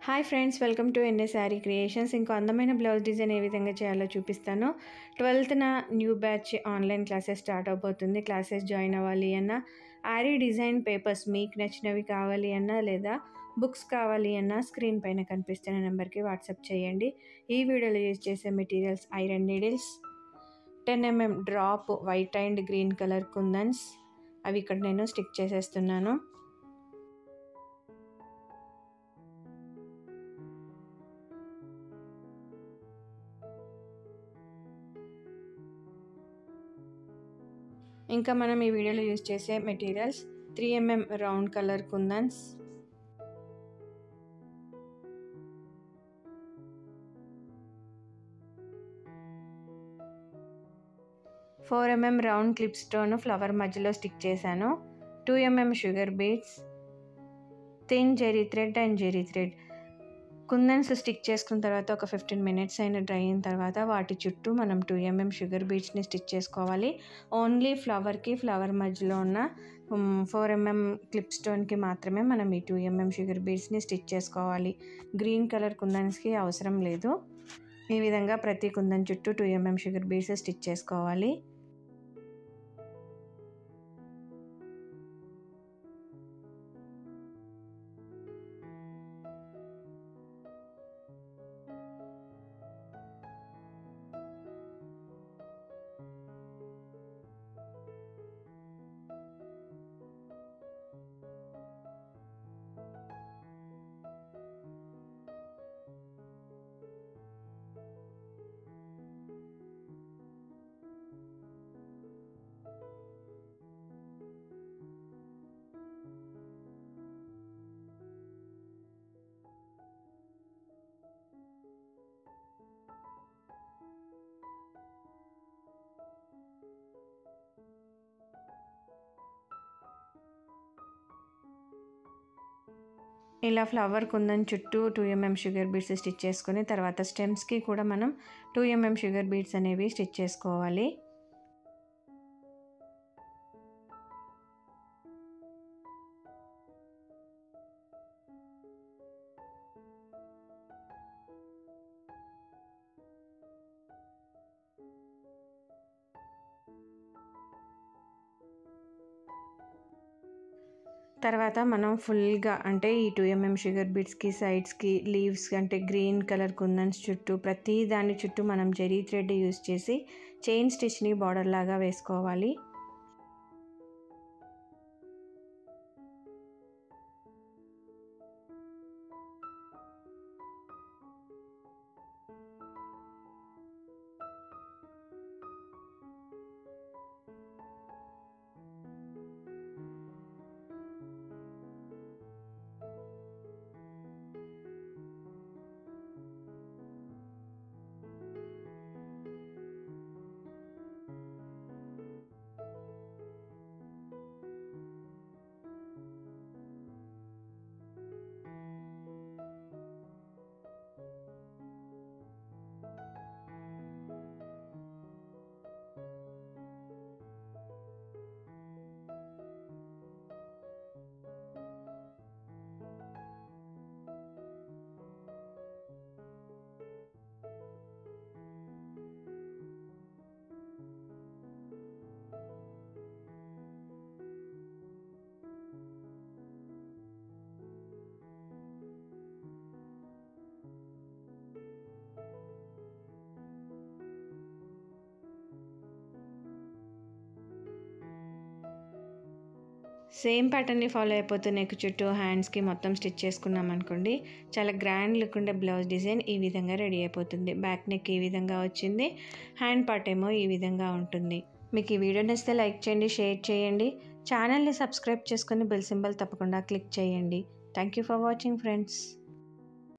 Hi friends, welcome to NA sari creations. ఇంకో అందమైన blouse design ఏ విధంగా చేయాలో చూపిస్తాను. 12th new batch online classes start అవబోతుంది. క్లాసెస్ జాయిన్ అవ్వాలి అన్నా, ఆరీ డిజైన్ పేపర్స్ మీకు నచ్చినవి కావాలి అన్నా, లేదా బుక్స్ కావాలి అన్నా స్క్రీన్ పైన కనిపిస్తున్న నెంబర్కి వాట్సాప్ చేయండి. ఈ వీడియోలో యూజ్ చేసే materials iron needles, 10 mm drop white and green colour kundans. అవి ఇక్కడ నేను స్టిక్ చేసేస్తున్నాను. ఇంకా మనం ఈ వీడియోలో యూజ్ చేసే materials 3 mm round colour kundans, 4 mm round clip stone flower మధ్యలో స్టిక్ చేశాను, 2 mm sugar beads, thin zari thread and zari thread. Kundans stick చేసుకున్న తర్వాత ఒక 15 minutes అయిన డ్రై అయిన తర్వాత వాటి చుట్టూ మనం 2 mm షుగర్ బీడ్స్ని స్టిచ్ చేసుకోవాలి. ఓన్లీ ఫ్లవర్ మధ్యలో ఉన్న 4 mm క్లిప్ స్టోన్కి మాత్రమే మనం ఈ 2 mm షుగర్ బీడ్స్ని స్టిచ్ చేసుకోవాలి. గ్రీన్ కలర్ కుందన్స్కి అవసరం లేదు. ఈ విధంగా ప్రతి కుందన్ చుట్టూ 2 mm షుగర్ బీడ్స్ స్టిచ్ చేసుకోవాలి. ఇలా ఫ్లవర్ కుందన్ చుట్టూ 2 mm షుగర్ బీడ్స్ స్టిచ్ చేసుకుని తర్వాత స్టెమ్స్కి కూడా మనం 2 mm షుగర్ బీడ్స్ అనేవి స్టిచ్ చేసుకోవాలి. తర్వాత మనం ఫుల్గా అంటే ఈ 2 mm షుగర్ బీడ్స్కి సైడ్స్కి లీవ్స్ అంటే గ్రీన్ కలర్ కుందన్స్ చుట్టూ ప్రతి దాని చుట్టూ మనం జెరీ థ్రెడ్ యూస్ చేసి చైన్ స్టిచ్ని బార్డర్ లాగా వేసుకోవాలి. సేమ్ ప్యాటర్న్ని ఫాలో అయిపోతూ నెక్ చుట్టూ హ్యాండ్స్కి మొత్తం స్టిచ్ చేసుకున్నాం అనుకోండి, చాలా గ్రాండ్ లుక్ ఉండే బ్లౌజ్ డిజైన్ ఈ విధంగా రెడీ అయిపోతుంది. బ్యాక్ నెక్ ఈ విధంగా వచ్చింది, హ్యాండ్ పార్ట్ ఏమో ఈ విధంగా ఉంటుంది. మీకు ఈ వీడియో నచ్చితే లైక్ చేయండి, షేర్ చేయండి, ఛానల్ని సబ్స్క్రైబ్ చేసుకొని బెల్ సింబల్ తప్పకుండా క్లిక్ చేయండి. Thank you for watching friends.